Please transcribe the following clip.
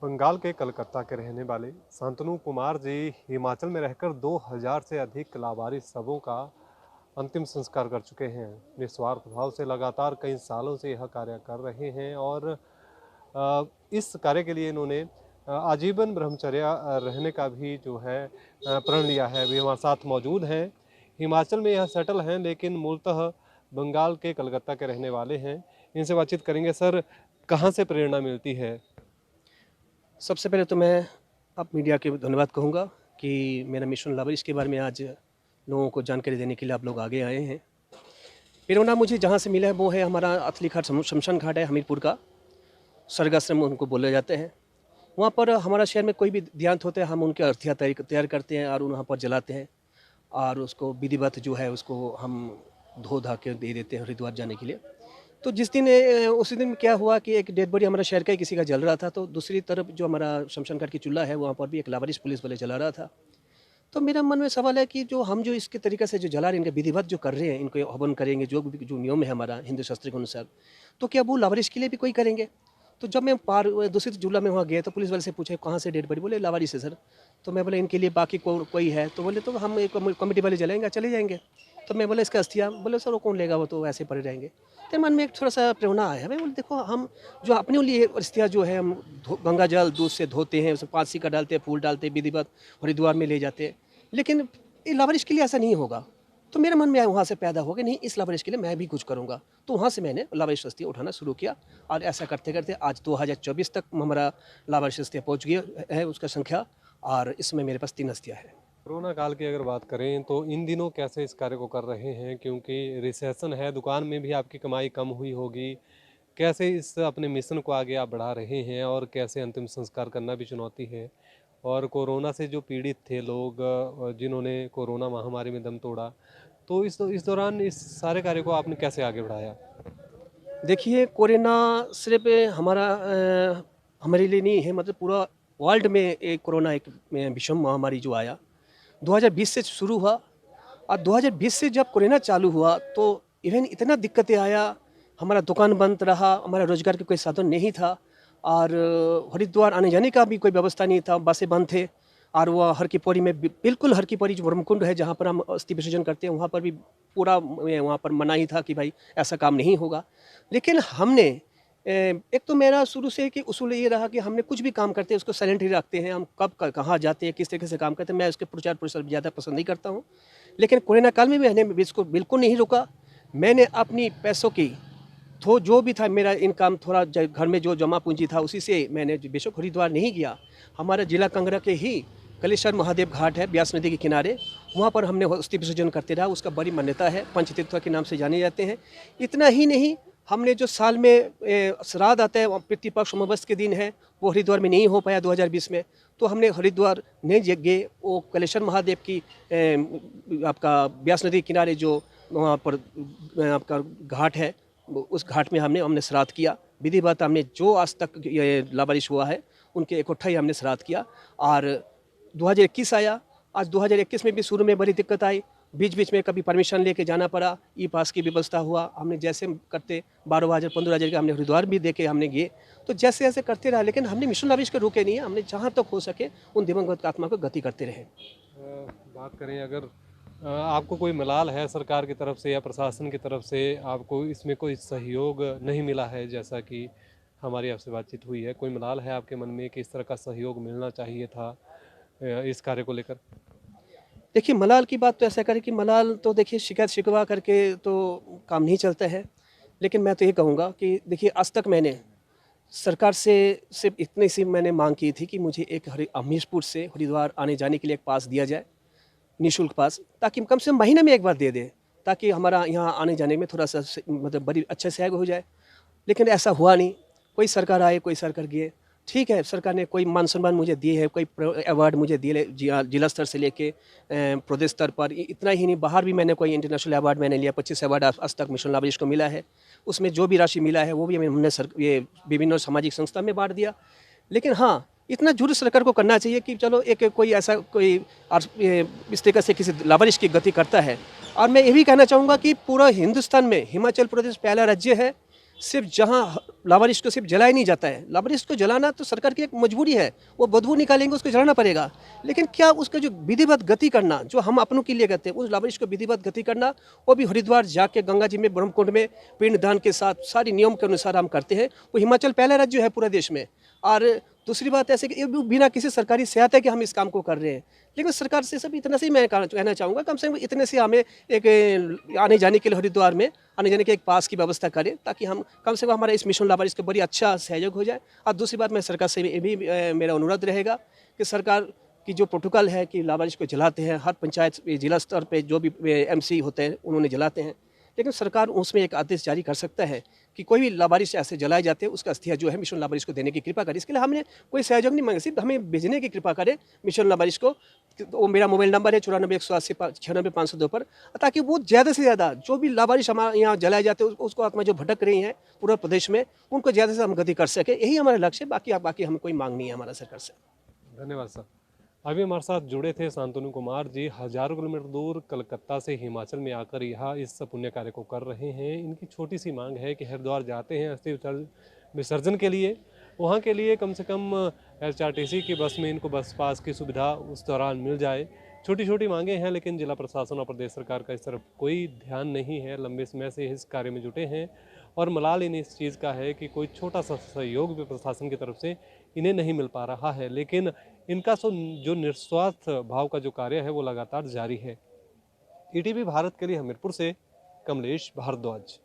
बंगाल के कलकत्ता के रहने वाले शांतनु कुमार जी हिमाचल में रहकर 2000 से अधिक लावारिस शवों का अंतिम संस्कार कर चुके हैं। निस्वार्थ भाव से लगातार कई सालों से यह कार्य कर रहे हैं और इस कार्य के लिए इन्होंने आजीवन ब्रह्मचर्य रहने का भी जो है प्रण लिया है। अभी हमारे साथ मौजूद हैं। हिमाचल में यह सेटल हैं लेकिन मूलतः बंगाल के कलकत्ता के रहने वाले हैं। इनसे बातचीत करेंगे। सर, कहाँ से प्रेरणा मिलती है? सबसे पहले तो मैं आप मीडिया के धन्यवाद कहूँगा कि मेरा मिशन लावारिस के बारे में आज लोगों को जानकारी देने के लिए आप लोग आगे आए हैं। प्रेरणा मुझे जहाँ से मिला है वो है हमारा अथली घाट शमशान घाट है हमीरपुर का, स्वर्गाश्रम उनको बोले जाते हैं। वहाँ पर हमारा शहर में कोई भी देहांत होते हैं हम उनके अर्थियाँ तैयार करते हैं और वहाँ पर जलाते हैं और उसको विधिवत जो है उसको हम धो धा के दे देते हैं हरिद्वार जाने के लिए। तो जिस दिन उसी दिन क्या हुआ कि एक डेड बॉडी हमारा शहर का ही किसी का जल रहा था, तो दूसरी तरफ जो हमारा शमशान घाट की चूल्हा है वहाँ पर भी एक लावारिस पुलिस वाले जला रहा था। तो मेरा मन में सवाल है कि जो हम जो इसके तरीके से जो जला रहे हैं, इनके विधिवत जो कर रहे हैं, इनको हवन करेंगे जो नियम है हमारा हिंदू शास्त्र के अनुसार, तो क्या वो लावारिस के लिए भी कोई करेंगे? तो जब मैं दूसरी चूल्हा में वहाँ गया तो पुलिस वाले से पूछे कहाँ से डेड बॉडी, बोले लावारिस है सर। तो मैं बोले इनके लिए बाकी कोई है? तो बोले तो हम एक कमेटी वाले जलाएंगे, चले जाएंगे। तो मैं बोले इसका अस्थियाँ, बोले सर वो कौन लेगा, वो तो ऐसे पड़े रहेंगे। तो मन में एक थोड़ा सा प्रेरणा आया। मैं बोले देखो हम जो अपने लिए अस्थियाँ जो है हम गंगा जल दूध से धोते हैं, उसमें 5 सिक्का डालते हैं, फूल डालते हैं, विधिवत हरिद्वार में ले जाते हैं, लेकिन ये लावारिस के लिए ऐसा नहीं होगा। तो मेरे मन में वहाँ से पैदा हो गया नहीं इस लावारिस के लिए मैं भी कुछ करूँगा। तो वहाँ से मैंने लावारिस अस्थियाँ उठाना शुरू किया और ऐसा करते करते आज 2024 तक हमारा लावारिस अस्थियाँ पहुँच गया है उसका संख्या, और इसमें मेरे पास 3 अस्थियाँ हैं। कोरोना काल की अगर बात करें तो इन दिनों कैसे इस कार्य को कर रहे हैं, क्योंकि रिसेशन है, दुकान में भी आपकी कमाई कम हुई होगी। कैसे इस अपने मिशन को आगे आप बढ़ा रहे हैं और कैसे अंतिम संस्कार करना भी चुनौती है? और कोरोना से जो पीड़ित थे लोग, जिन्होंने कोरोना महामारी में दम तोड़ा, तो इस दौरान इस सारे कार्य को आपने कैसे आगे बढ़ाया? देखिए कोरोना सिर्फ हमारे लिए नहीं है, मतलब पूरा वर्ल्ड में एक कोरोना एक विषम महामारी जो आया 2020 से शुरू हुआ, और 2020 से जब कोरोना चालू हुआ तो इवन इतना दिक्कतें आया, हमारा दुकान बंद रहा, हमारा रोजगार का कोई साधन नहीं था और हरिद्वार आने जाने का भी कोई व्यवस्था नहीं था, बसें बंद थे। और वह हर की पौड़ी में बिल्कुल हर की पौड़ी जो ब्रह्मकुंड है जहाँ पर हम अस्थि विसर्जन करते हैं वहाँ पर भी पूरा वहाँ पर मना ही था कि भाई ऐसा काम नहीं होगा। लेकिन हमने एक तो मेरा शुरू से कि उसूल ये रहा कि हमने कुछ भी काम करते हैं उसको साइलेंट ही रखते हैं, हम कब कहाँ जाते हैं किस तरीके से काम करते हैं, मैं उसके प्रचार प्रसार ज़्यादा पसंद नहीं करता हूँ। लेकिन कोरोना काल में मैंने इसको बिल्कुल नहीं रोका। मैंने अपनी पैसों की तो जो भी था मेरा इनकम थोड़ा घर में जो जमा पूंजी था उसी से मैंने बेशक हरिद्वार नहीं गया, हमारा जिला कांगड़ा के ही कलेश्वर महादेव घाट है ब्यास नदी के किनारे, वहाँ पर हमने अस्थि विसर्जन करते रहा। उसका बड़ी मान्यता है, पंचतीर्थ के नाम से जाने जाते हैं। इतना ही नहीं, हमने जो साल में श्राद्ध आता है पितृपक्ष अमावस्या के दिन है, वो हरिद्वार में नहीं हो पाया 2020 में, तो हमने हरिद्वार नहीं गए, वो कलेश्वर महादेव की आपका ब्यास नदी के किनारे जो वहाँ पर आपका घाट है उस घाट में हमने श्राद्ध किया। विधिवत हमने जो आज तक ये लावारिस हुआ है उनके इकट्ठा ही हमने श्राद्ध किया। और 2021 आया, आज 2021 में भी शुरू में बड़ी दिक्कत आई, बीच बीच में कभी परमिशन लेके जाना पड़ा, ई पास की व्यवस्था हुआ, हमने जैसे करते 12,000 15,000 का हमने हरिद्वार भी देके हमने गए, तो जैसे ऐसे करते रहा। लेकिन हमने मिशन लावारिस के रुके नहीं, हमने जहाँ तक हो सके उन दिवंगत आत्मा को गति करते रहे। बात करें अगर आपको कोई मलाल है सरकार की तरफ से या प्रशासन की तरफ से, आपको इसमें कोई सहयोग नहीं मिला है, जैसा कि हमारी आपसे बातचीत हुई है, कोई मलाल है आपके मन में कि इस तरह का सहयोग मिलना चाहिए था इस कार्य को लेकर? देखिए मलाल की बात तो ऐसा करें कि मलाल तो देखिए शिकायत शिकवा करके तो काम नहीं चलता है। लेकिन मैं तो ये कहूँगा कि देखिए आज तक मैंने सरकार से सिर्फ इतनी सी मैंने मांग की थी कि मुझे एक हमीरपुर से हरिद्वार आने जाने के लिए एक पास दिया जाए, निःशुल्क पास, ताकि कम से कम महीने में एक बार दे दे, ताकि हमारा यहाँ आने जाने में थोड़ा सा मतलब बड़ी अच्छा सहयोग हो जाए। लेकिन ऐसा हुआ नहीं, कोई सरकार आए कोई सरकार गए। ठीक है, सरकार ने कोई मान सम्मान मुझे दिए है, कोई अवार्ड मुझे दिए जिला स्तर से लेके प्रदेश स्तर पर, इतना ही नहीं बाहर भी मैंने कोई इंटरनेशनल अवार्ड मैंने लिया, 25 अवार्ड आज तक मिशन लावारिस को मिला है। उसमें जो भी राशि मिला है वो भी हमने ये विभिन्न सामाजिक संस्था में बांट दिया। लेकिन हाँ, इतना जरूर सरकार को करना चाहिए कि चलो एक कोई ऐसा कोई इस तरीके से किसी लावारिस की गति करता है। और मैं ये भी कहना चाहूँगा कि पूरा हिंदुस्तान में हिमाचल प्रदेश पहला राज्य है सिर्फ जहाँ लावारिस को सिर्फ जलाया नहीं जाता है, लावारिस को जलाना तो सरकार की एक मजबूरी है, वो बदबू निकालेंगे उसको जलाना पड़ेगा, लेकिन क्या उसका जो विधिवत गति करना जो हम अपनों के लिए करते हैं उस लावारिस को विधिवत गति करना, वो भी हरिद्वार जाके गंगा जी में ब्रह्मकुंड में पिंडदान के साथ सारी नियम के अनुसार हम करते हैं। वो हिमाचल पहला राज्य है पूरा देश में। और दूसरी बात ऐसे कि ये भी बिना किसी सरकारी सहायता के हम इस काम को कर रहे हैं, लेकिन सरकार से सब इतना से ही मैं कहना चाहूँगा, कम से कम इतने से हमें एक आने जाने के लिए हरिद्वार में आने जाने के एक पास की व्यवस्था करें, ताकि हम कम से कम हमारा इस मिशन लावारिस को बड़ी अच्छा सहयोग हो जाए। और दूसरी बात मैं सरकार से ये भी मेरा अनुरोध रहेगा कि सरकार की जो प्रोटोकॉल है कि लावारिस को जलाते हैं, हर पंचायत जिला स्तर पे जो भी एमसी होते हैं उन्होंने जलाते हैं, लेकिन सरकार उसमें एक आदेश जारी कर सकता है कि कोई भी लावारिस ऐसे जलाए जाते हैं उसका अस्थिया जो है मिशन लावारिस को देने की कृपा करे। इसके लिए हमने कोई सहयोग नहीं मांगा, सिर्फ हमें भेजने की कृपा करे मिशन लावारिस को। वो मेरा मोबाइल नंबर है 94 180 96 502 पर, ताकि वो ज़्यादा से ज़्यादा जो भी लावारिस हमारे यहाँ जलाए जाते हैं उसको आत्मा जो भटक रही हैं पूरा प्रदेश में, उनको ज़्यादा से हम गति कर सके, यही हमारा लक्ष्य है। बाकी हमें कोई मांग नहीं है हमारा सरकार से। धन्यवाद सर। अभी हमारे साथ जुड़े थे शांतनु कुमार जी, हजारों किलोमीटर दूर कलकत्ता से हिमाचल में आकर यहाँ इस पुण्य कार्य को कर रहे हैं। इनकी छोटी सी मांग है कि हरिद्वार जाते हैं अस्थि विसर्जन के लिए, वहाँ के लिए कम से कम एचआरटीसी की बस में इनको बस पास की सुविधा उस दौरान मिल जाए। छोटी छोटी मांगे हैं, लेकिन जिला प्रशासन और प्रदेश सरकार का इस तरफ कोई ध्यान नहीं है। लंबे समय से इस कार्य में जुटे हैं और मलाल इन्हें इस चीज़ का है कि कोई छोटा सा सहयोग भी प्रशासन की तरफ से इन्हें नहीं मिल पा रहा है, लेकिन इनका जो निस्वार्थ भाव का जो कार्य है वो लगातार जारी है। ईटीवी भारत के लिए हमीरपुर से कमलेश भारद्वाज।